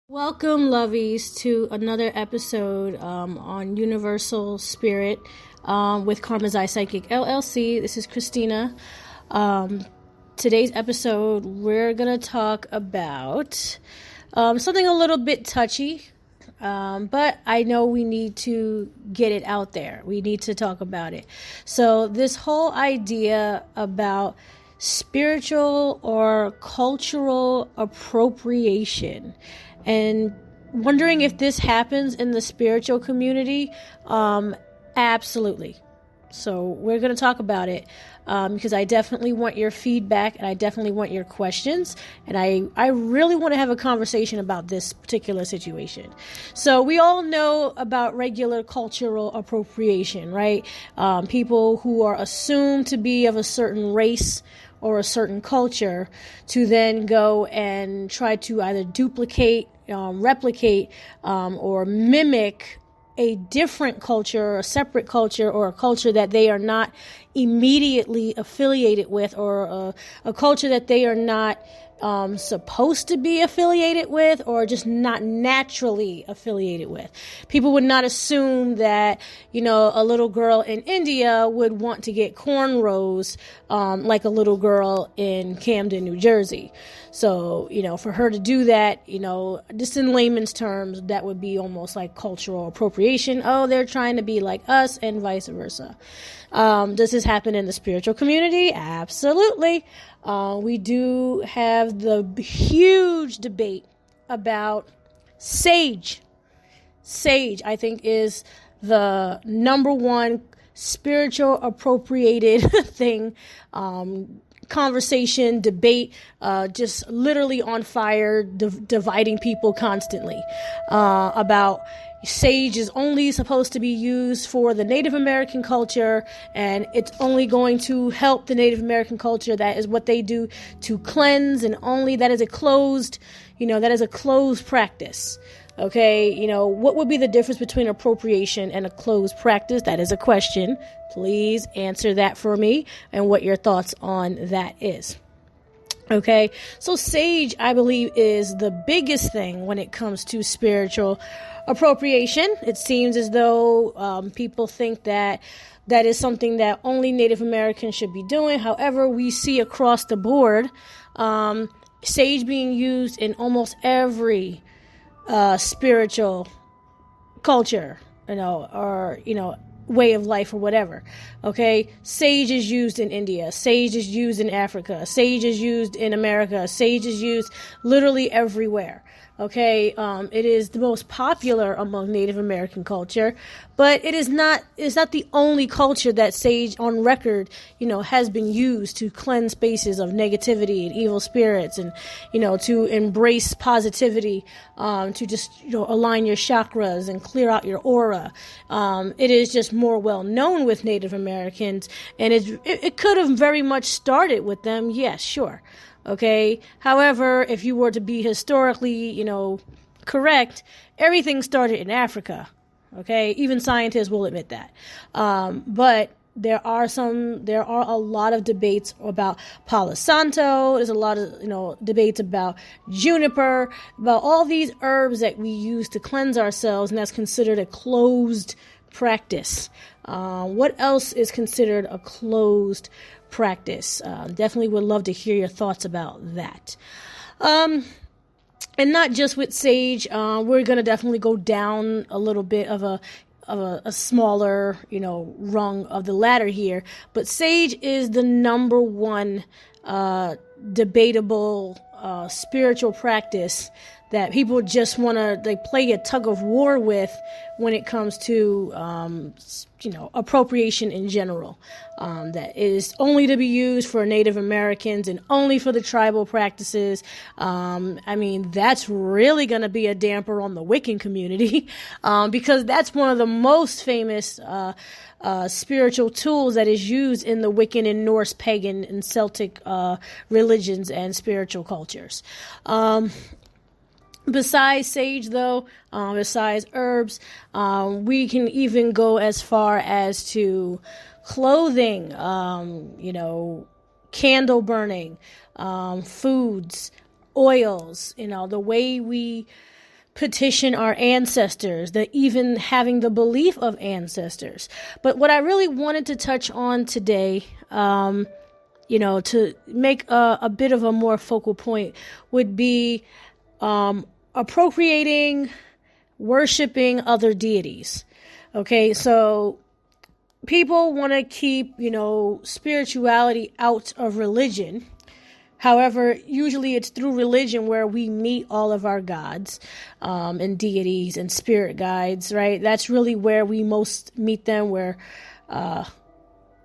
Welcome, lovies, to another episode on Universal Spirit with Karmazai Psychic LLC. This is Christina. Today's episode, we're going to talk about something a little bit touchy, but I know we need to get it out there. We need to talk about it. So this whole idea about spiritual or cultural appropriation, and wondering if this happens in the spiritual community. Absolutely. So we're going to talk about it because I definitely want your feedback and I definitely want your questions. And I really want to have a conversation about this particular situation. So we all know about regular cultural appropriation, right? People who are assumed to be of a certain race or a certain culture to then go and try to either duplicate, replicate, or mimic a different culture, a separate culture, or a culture that they are not immediately affiliated with, or a culture that they are not supposed to be affiliated with, or just not naturally affiliated with. People would not assume that, a little girl in India would want to get cornrows like a little girl in Camden, New Jersey. So, for her to do that, just in layman's terms, that would be almost like cultural appropriation. Oh, they're trying to be like us, and vice versa. Does this happen in the spiritual community? Absolutely. We do have the huge debate about sage. Sage, I think, is the number one spiritual appropriated thing, conversation, debate, just literally on fire, dividing people constantly, about sage is only supposed to be used for the Native American culture, and it's only going to help the Native American culture. That is what they do to cleanse, and only that is a closed, practice. Okay, what would be the difference between appropriation and a closed practice? That is a question. Please answer that for me and what your thoughts on that is. Okay, so sage, I believe, is the biggest thing when it comes to spiritual appropriation. It seems as though people think that is something that only Native Americans should be doing. However, we see across the board sage being used in almost every spiritual culture, or way of life or whatever. Okay, sage is used in India, sage is used in Africa, sage is used in America, sage is used literally everywhere. Okay, it is the most popular among Native American culture, but it's not the only culture that sage on record, has been used to cleanse spaces of negativity and evil spirits, and, to embrace positivity, to just, align your chakras and clear out your aura. It is just more well known with Native Americans, and it could have very much started with them. Yes, sure. Okay. However, if you were to be historically, correct, everything started in Africa. Okay. Even scientists will admit that. But there are a lot of debates about Palo Santo. There's a lot of, debates about juniper, about all these herbs that we use to cleanse ourselves, and that's considered a closed practice. What else is considered a closed practice? Definitely would love to hear your thoughts about that. And not just with sage, we're going to definitely go down a little bit of a smaller, rung of the ladder here. But sage is the number one debatable spiritual practice that people just want to play a tug of war with when it comes to appropriation in general. That is only to be used for Native Americans and only for the tribal practices. That's really going to be a damper on the Wiccan community, because that's one of the most famous spiritual tools that is used in the Wiccan and Norse pagan and Celtic religions and spiritual cultures. Besides sage, though, besides herbs, we can even go as far as to clothing, candle burning, foods, oils, the way we petition our ancestors, even having the belief of ancestors. But what I really wanted to touch on today, to make a bit of a more focal point, would be appropriating, worshiping other deities. Okay, so people want to keep, spirituality out of religion. However, usually it's through religion where we meet all of our gods and deities and spirit guides, right? That's really where we most meet them, where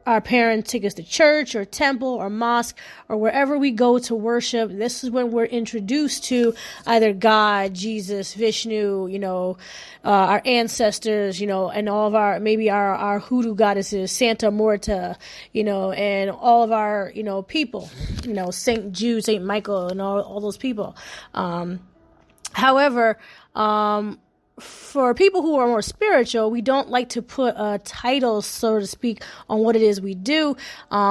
our parents take us to church or temple or mosque or wherever we go to worship. This is when we're introduced to either God, Jesus, Vishnu, our ancestors, and all of our hoodoo goddesses, Santa Morta, and all of our, people, Saint Jude, Saint Michael, and all those people. However, for people who are more spiritual, we don't like to put a title, so to speak, on what it is we do.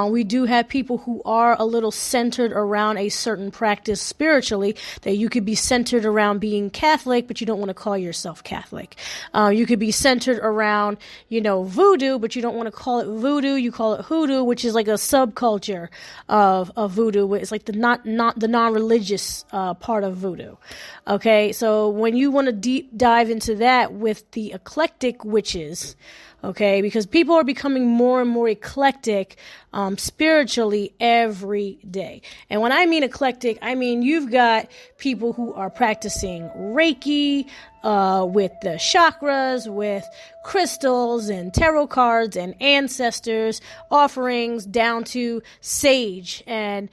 We do have people who are a little centered around a certain practice spiritually, that you could be centered around being Catholic, but you don't want to call yourself Catholic. You could be centered around, voodoo, but you don't want to call it voodoo. You call it hoodoo, which is like a subculture of voodoo. It's like the not the non-religious part of voodoo. Okay, so when you want to deep dive into that with the eclectic witches, okay, because people are becoming more and more eclectic spiritually every day. And when I mean eclectic, I mean you've got people who are practicing Reiki with the chakras, with crystals and tarot cards and ancestors, offerings, down to sage and,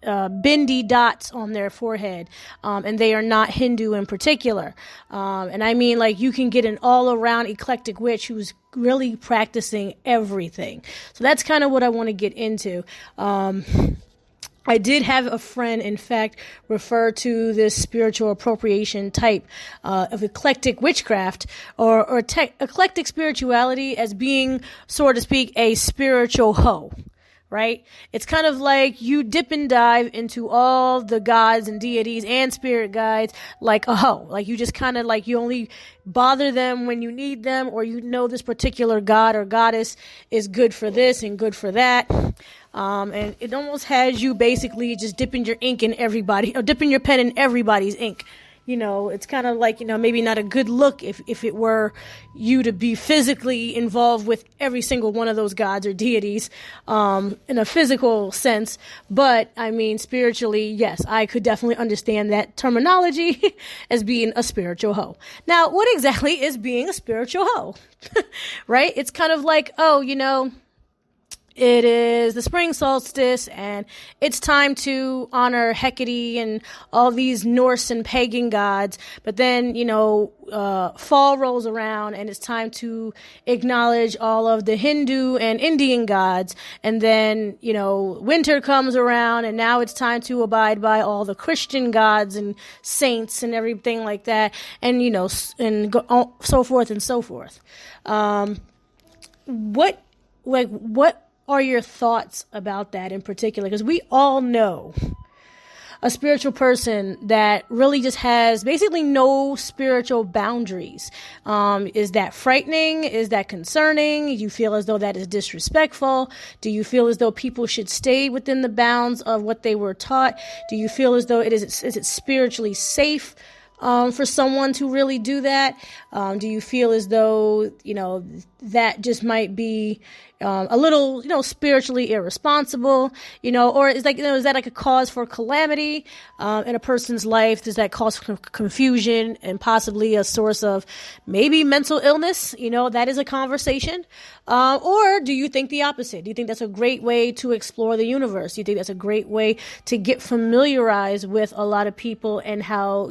bindi dots on their forehead, and they are not Hindu in particular. And I mean, like, you can get an all-around eclectic witch who's really practicing everything. So that's kind of what I want to get into. I did have a friend, in fact, refer to this spiritual appropriation type of eclectic witchcraft or eclectic spirituality as being, so to speak, a spiritual hoe. Right? It's kind of like you dip and dive into all the gods and deities and spirit guides like a hoe. Like you just kind of like you only bother them when you need them, or this particular god or goddess is good for this and good for that. And it almost has you basically just dipping your ink in everybody, or dipping your pen in everybody's ink. It's kind of like, maybe not a good look if it were you to be physically involved with every single one of those gods or deities, in a physical sense. But I mean, spiritually, yes, I could definitely understand that terminology as being a spiritual hoe. Now, what exactly is being a spiritual hoe? Right? It's kind of like, it is the spring solstice and it's time to honor Hecate and all these Norse and pagan gods. But then, fall rolls around and it's time to acknowledge all of the Hindu and Indian gods. And then, winter comes around and now it's time to abide by all the Christian gods and saints and everything like that. And, and so forth and so forth. What are your thoughts about that in particular? Because we all know a spiritual person that really just has basically no spiritual boundaries. Is that frightening? Is that concerning? Do you feel as though that is disrespectful? Do you feel as though people should stay within the bounds of what they were taught? Do you feel as though is it spiritually safe for someone to really do that? Do you feel as though, that just might be a little, spiritually irresponsible, or is that like a cause for calamity in a person's life? Does that cause confusion and possibly a source of maybe mental illness? That is a conversation. Or do you think the opposite? Do you think that's a great way to explore the universe? Do you think that's a great way to get familiarized with a lot of people and how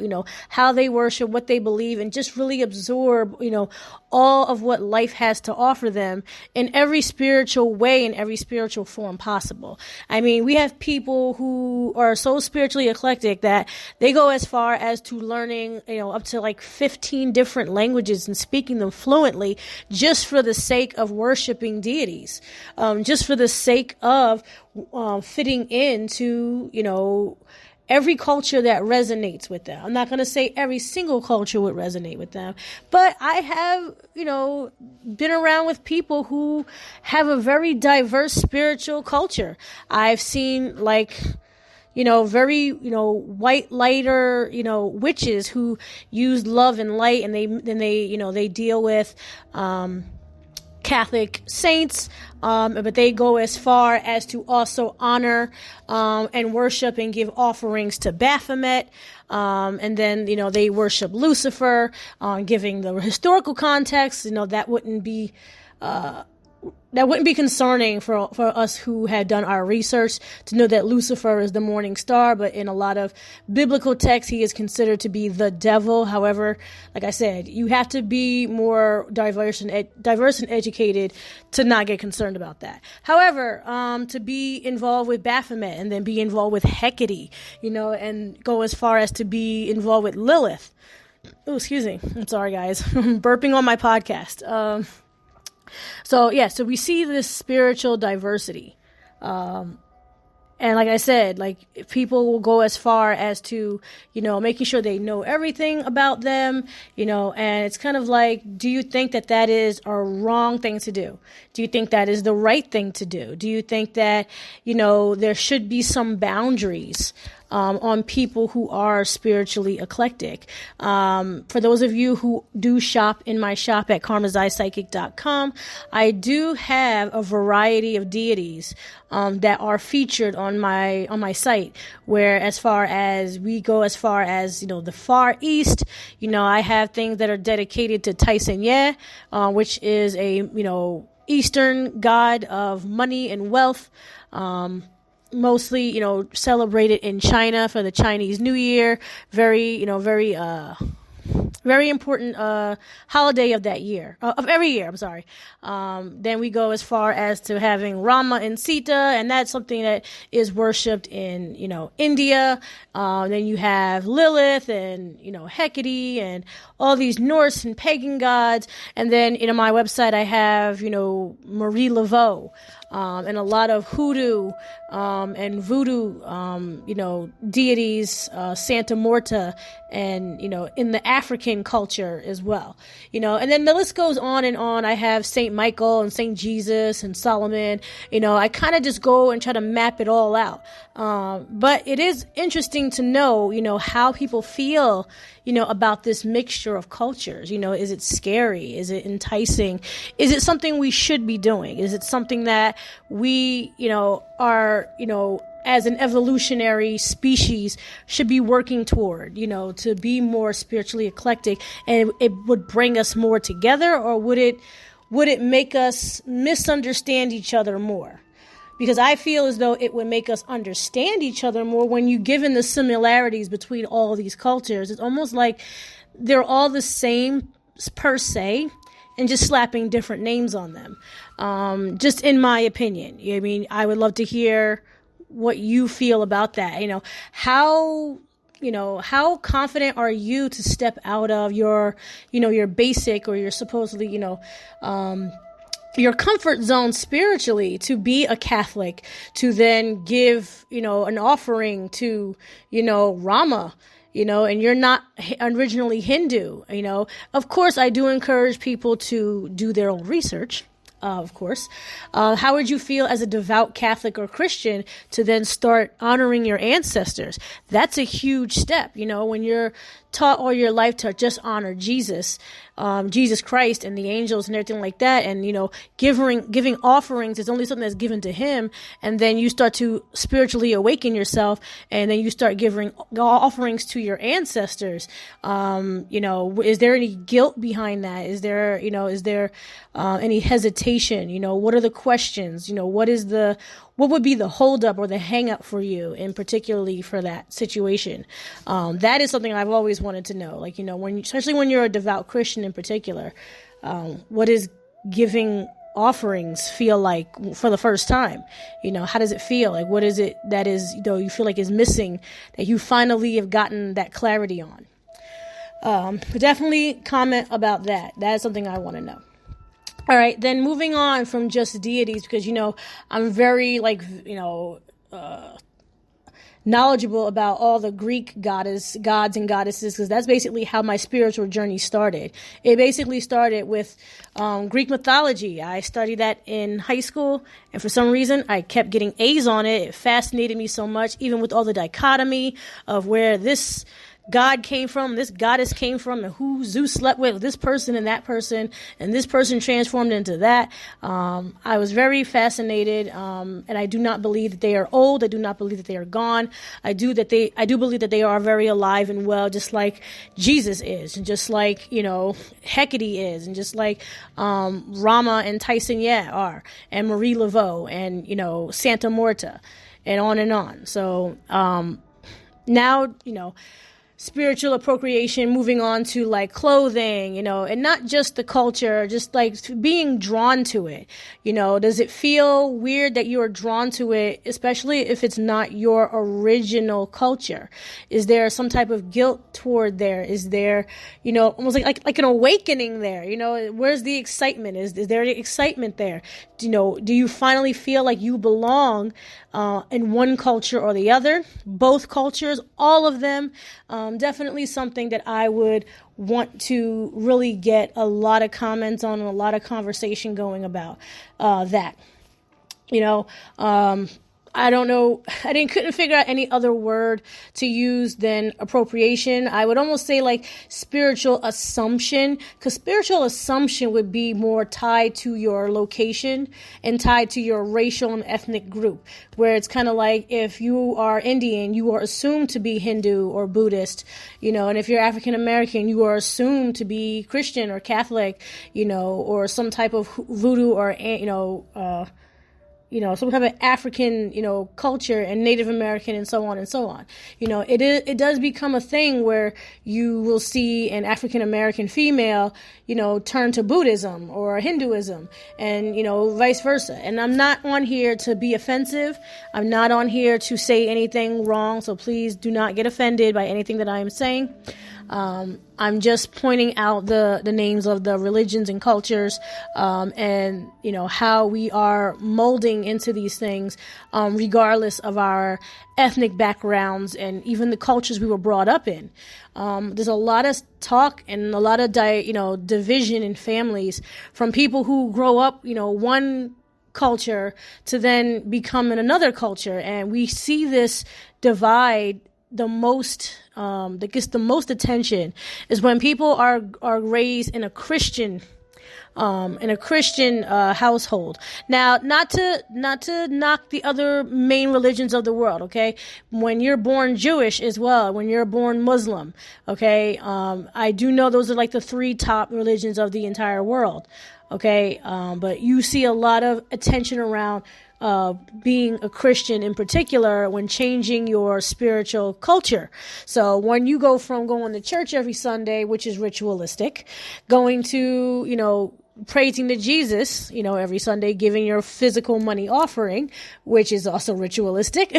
they worship, what they believe, and just really absorb, all of what life has to offer them in every spiritual way, in every spiritual form possible? I mean, we have people who are so spiritually eclectic that they go as far as to learning, up to like 15 different languages and speaking them fluently just for the sake of worshiping deities, just for the sake of fitting into, every culture that resonates with them. I'm not going to say every single culture would resonate with them, but I have, been around with people who have a very diverse spiritual culture. I've seen very, white lighter, witches who use love and light, and they deal with, Catholic saints, but they go as far as to also honor and worship and give offerings to Baphomet, and then they worship Lucifer. Giving the historical context, that wouldn't be concerning for us who had done our research to know that Lucifer is the morning star, but in a lot of biblical texts, he is considered to be the devil. However, like I said, you have to be more diverse and educated to not get concerned about that. However, to be involved with Baphomet and then be involved with Hecate, and go as far as to be involved with Lilith. Oh, excuse me. I'm sorry, guys. I'm burping on my podcast. So we see this spiritual diversity. And like I said, people will go as far as to, making sure they know everything about them, and it's kind of like, do you think that is a wrong thing to do? Do you think that is the right thing to do? Do you think that, there should be some boundaries on people who are spiritually eclectic? For those of you who do shop in my shop at karmazaiPsychic.com, I do have a variety of deities that are featured on my site, where as far as the Far East, I have things that are dedicated to Tyson Ye, which is a Eastern god of money and wealth, mostly celebrated in China for the Chinese New Year. Very important holiday of that year, of every year, I'm sorry. Then we go as far as to having Rama and Sita, and that's something that is worshipped in, India. Then you have Lilith and, Hecate and all these Norse and pagan gods. And then, my website, I have, Marie Laveau, and a lot of hoodoo, and voodoo, deities, Santa Morta, and, in the African culture as well, and then the list goes on and on. I have Saint Michael and Saint Jesus and Solomon. I kind of just go and try to map it all out. But it is interesting to know, how people feel, about this mixture of cultures. Is it scary? Is it enticing? Is it something we should be doing? Is it something that we, are, as an evolutionary species should be working toward, to be more spiritually eclectic, and it would bring us more together, or would it make us misunderstand each other more? Because I feel as though it would make us understand each other more when you given the similarities between all these cultures. It's almost like they're all the same per se, and just slapping different names on them. Just in my opinion. I mean, I would love to hear what you feel about that. How confident are you to step out of your basic, or your supposedly, your comfort zone spiritually, to be a Catholic, to then give, an offering to, Rama, and you're not originally Hindu, Of course, I do encourage people to do their own research. Of course. How would you feel as a devout Catholic or Christian to then start honoring your ancestors? That's a huge step, when you're taught all your life to just honor Jesus Christ and the angels and everything like that. And, giving offerings is only something that's given to him. And then you start to spiritually awaken yourself, and then you start giving offerings to your ancestors. Is there any guilt behind that? Is there any hesitation? What are the questions? What would be the holdup or the hang up for you, and particularly for that situation? That is something I've always wanted to know. Especially when you're a devout Christian in particular, what is giving offerings feel like for the first time? How does it feel? What is it that is, you feel like is missing, that you finally have gotten that clarity on? But definitely comment about that. That is something I want to know. All right, then moving on from just deities, because, I'm very, knowledgeable about all the Greek gods and goddesses, because that's basically how my spiritual journey started. It basically started with Greek mythology. I studied that in high school, and for some reason, I kept getting A's on it. It fascinated me so much, even with all the dichotomy of where this God came from, this goddess came from, and who Zeus slept with, this person and this person transformed into that. I was very fascinated, and I do not believe that they are old. I do not believe that they are gone. I do believe that they are very alive and well, just like Jesus is, and just like, Hecate is, and just like Rama and Tyson Yeh are, and Marie Laveau, and, Santa Morta, and on and on. So now, spiritual appropriation, moving on to like clothing, and not just the culture, just like being drawn to it. Does it feel weird that you are drawn to it, especially if it's not your original culture? Is there some type of guilt toward there? Is there, almost like an awakening there? Where's the excitement? Is there the excitement there? Do you finally feel like you belong in one culture or the other? Both cultures, all of them. Definitely something that I would want to really get a lot of comments on and a lot of conversation going about that. I don't know. Couldn't figure out any other word to use than appropriation. I would almost say like spiritual assumption, because spiritual assumption would be more tied to your location and tied to your racial and ethnic group, where it's kind of like if you are Indian, you are assumed to be Hindu or Buddhist, and if you're African American, you are assumed to be Christian or Catholic, or some type of voodoo or, some type of African, culture, and Native American, and so on and so on. It does become a thing where you will see an African American female, turn to Buddhism or Hinduism, and, vice versa. And I'm not on here to be offensive. I'm not on here to say anything wrong. So please do not get offended by anything that I am saying. I'm just pointing out the names of the religions and cultures, and, how we are molding into these things, regardless of our ethnic backgrounds and even the cultures we were brought up in. There's a lot of talk and a lot of, division in families from people who grow up, one culture to then become in another culture. And we see this divide the most, that gets the most attention is when people are raised in a Christian household. Now, not to knock the other main religions of the world, okay? When you're born Jewish as well, when you're born Muslim, okay? I do know those are like the 3 top religions of the entire world, okay? But you see a lot of attention around being a Christian in particular when changing your spiritual culture. So when you go from going to church every Sunday, which is ritualistic, going to, praising to Jesus, every Sunday, giving your physical money offering, which is also ritualistic,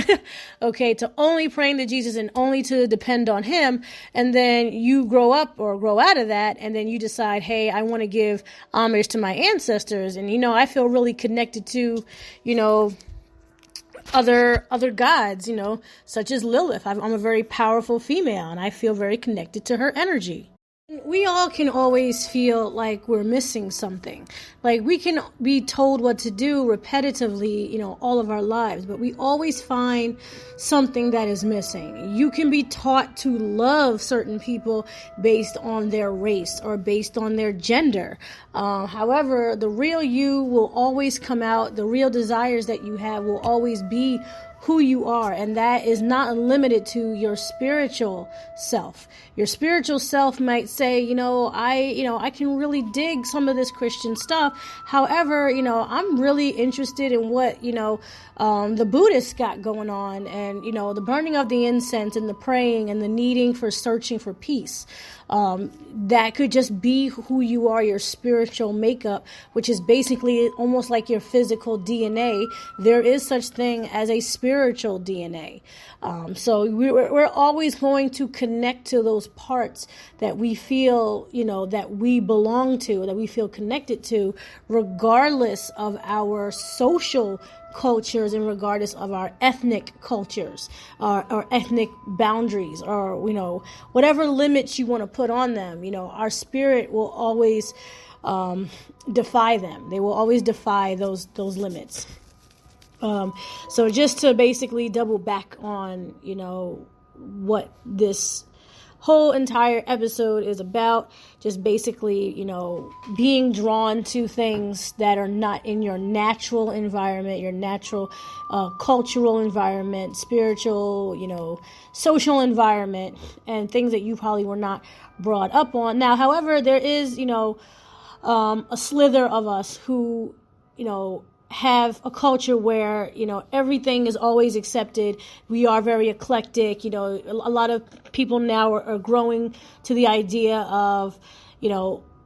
okay, to only praying to Jesus and only to depend on him. And then you grow up or grow out of that, and then you decide, hey, I want to give homage to my ancestors. And, I feel really connected to, other gods, such as Lilith. I'm a very powerful female, and I feel very connected to her energy. We all can always feel like we're missing something. Like we can be told what to do repetitively, all of our lives, but we always find something that is missing. You can be taught to love certain people based on their race or based on their gender. However, the real you will always come out. The real desires that you have will always be who you are, and that is not limited to your spiritual self. Your spiritual self might say, I can really dig some of this Christian stuff. However, I'm really interested in what, the Buddhists got going on, and, the burning of the incense and the praying and the needing for searching for peace. That could just be who you are, your spiritual makeup, which is basically almost like your physical DNA. There is such thing as a spiritual DNA. So we're always going to connect to those parts that we feel, that we belong to, that we feel connected to, regardless of our social cultures and regardless of our ethnic cultures or ethnic boundaries or, whatever limits you want to put on them. Our spirit will always defy them. They will always defy those limits. So just to basically double back on, what this whole entire episode is about, just basically, being drawn to things that are not in your natural environment, your natural cultural environment, spiritual, social environment, and things that you probably were not brought up on. Now, however, there is, a slither of us who, have a culture where, everything is always accepted. We are very eclectic. A lot of people now are growing to the idea of,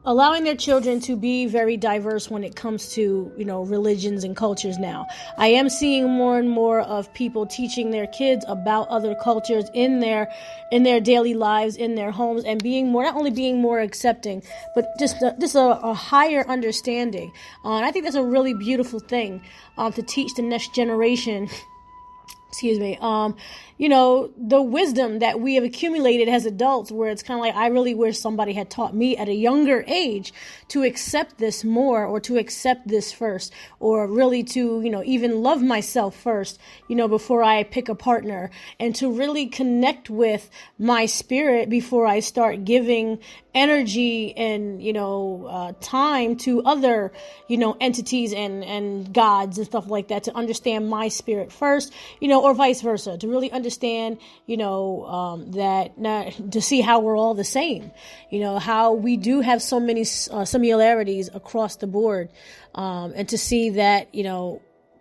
allowing their children to be very diverse when it comes to, religions and cultures now. I am seeing more and more of people teaching their kids about other cultures in their daily lives, in their homes, and not only being more accepting, but just a higher understanding. And I think that's a really beautiful thing to teach the next generation. Excuse me. The wisdom that we have accumulated as adults, where it's kind of like, I really wish somebody had taught me at a younger age to accept this more, or to accept this first, or really to, even love myself first, before I pick a partner, and to really connect with my spirit before I start giving energy and, time to other, entities and gods and stuff like that, to understand my spirit first, or vice versa, to really understand, to see how we're all the same, how we do have so many similarities across the board, and to see that,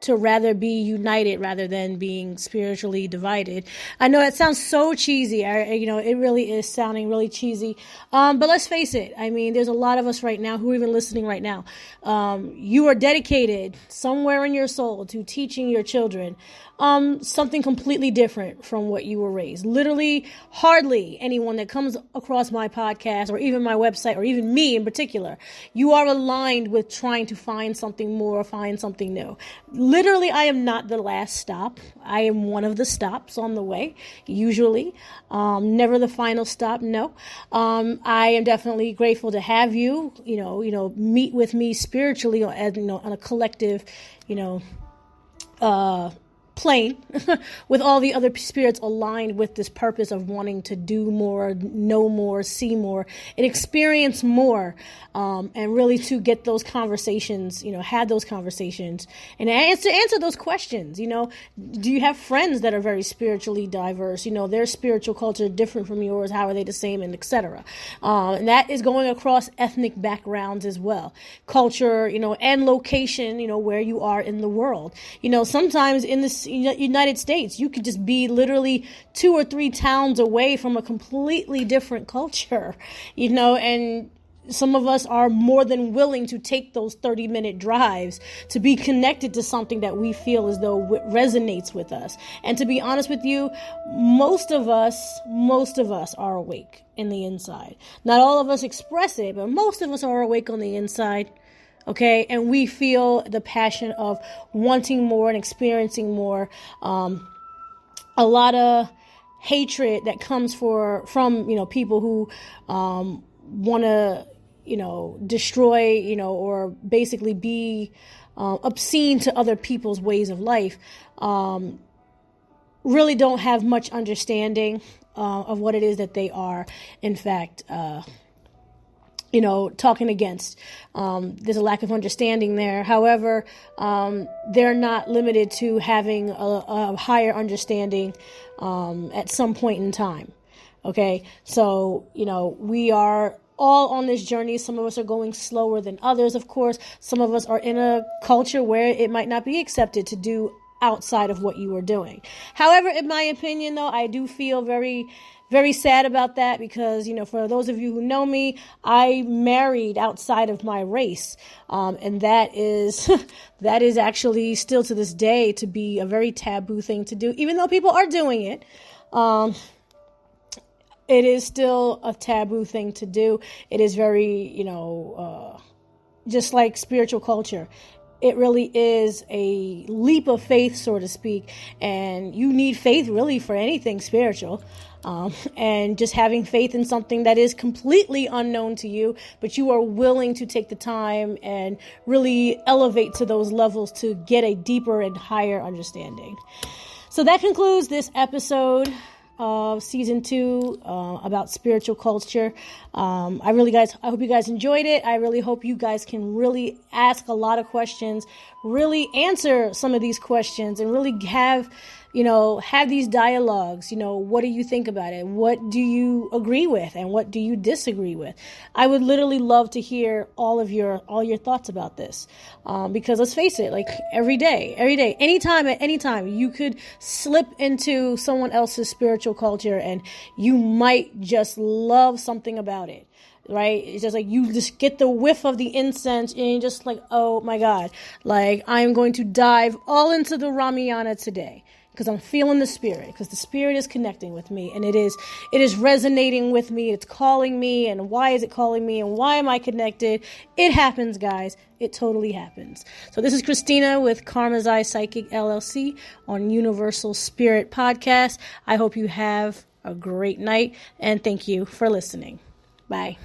to rather be united rather than being spiritually divided. I know it sounds so cheesy. It really is sounding really cheesy. But let's face it. I mean, there's a lot of us right now who are even listening right now. You are dedicated somewhere in your soul to teaching your children something completely different from what you were raised. Literally, hardly anyone that comes across my podcast or even my website or even me in particular, you are aligned with trying to find something more, find something new. Literally, I am not the last stop. I am one of the stops on the way, usually. Never the final stop, no. I am definitely grateful to have you, meet with me spiritually on a collective, plane with all the other spirits aligned with this purpose of wanting to do more, know more, see more, and experience more, and really to get those conversations, had those conversations and answer those questions. Do you have friends that are very spiritually diverse? Their spiritual culture is different from yours. How are they the same, and etc. And that is going across ethnic backgrounds as well, culture, and location, where you are in the world. Sometimes in this United States, you could just be literally 2 or 3 towns away from a completely different culture, and some of us are more than willing to take those 30-minute drives to be connected to something that we feel as though resonates with us. And to be honest with you, most of us are awake in the inside. Not all of us express it, but most of us are awake on the inside. Okay, and we feel the passion of wanting more and experiencing more. A lot of hatred that comes from people who want to destroy or basically be obscene to other people's ways of life. Really don't have much understanding of what it is that they are, in fact, talking against. There's a lack of understanding there. However, they're not limited to having a higher understanding at some point in time. Okay, so, we are all on this journey. Some of us are going slower than others, of course. Some of us are in a culture where it might not be accepted to do outside of what you are doing. However, in my opinion, though, I do feel very, very sad about that because, for those of you who know me, I married outside of my race. And that is actually still to this day to be a very taboo thing to do, even though people are doing it. It is still a taboo thing to do. It is very, just like spiritual culture. it really is a leap of faith, so to speak. And you need faith really for anything spiritual. And just having faith in something that is completely unknown to you, but you are willing to take the time and really elevate to those levels to get a deeper and higher understanding. So that concludes this episode of season 2 about spiritual culture. I hope you guys enjoyed it. I really hope you guys can really ask a lot of questions, really answer some of these questions, and really have these dialogues. What do you think about it? What do you agree with, and what do you disagree with? I would literally love to hear all your thoughts about this, because let's face it, like every day, anytime, at any time, you could slip into someone else's spiritual culture, and you might just love something about it. Right? It's just like you just get the whiff of the incense and you're just like, oh my God, like I'm going to dive all into the Ramayana today because I'm feeling the spirit, because the spirit is connecting with me, and it is resonating with me. It's calling me, and why is it calling me, and why am I connected? It happens, guys. It totally happens. So this is Christina with Karma's Eye Psychic LLC on Universal Spirit Podcast. I hope you have a great night, and thank you for listening. Bye.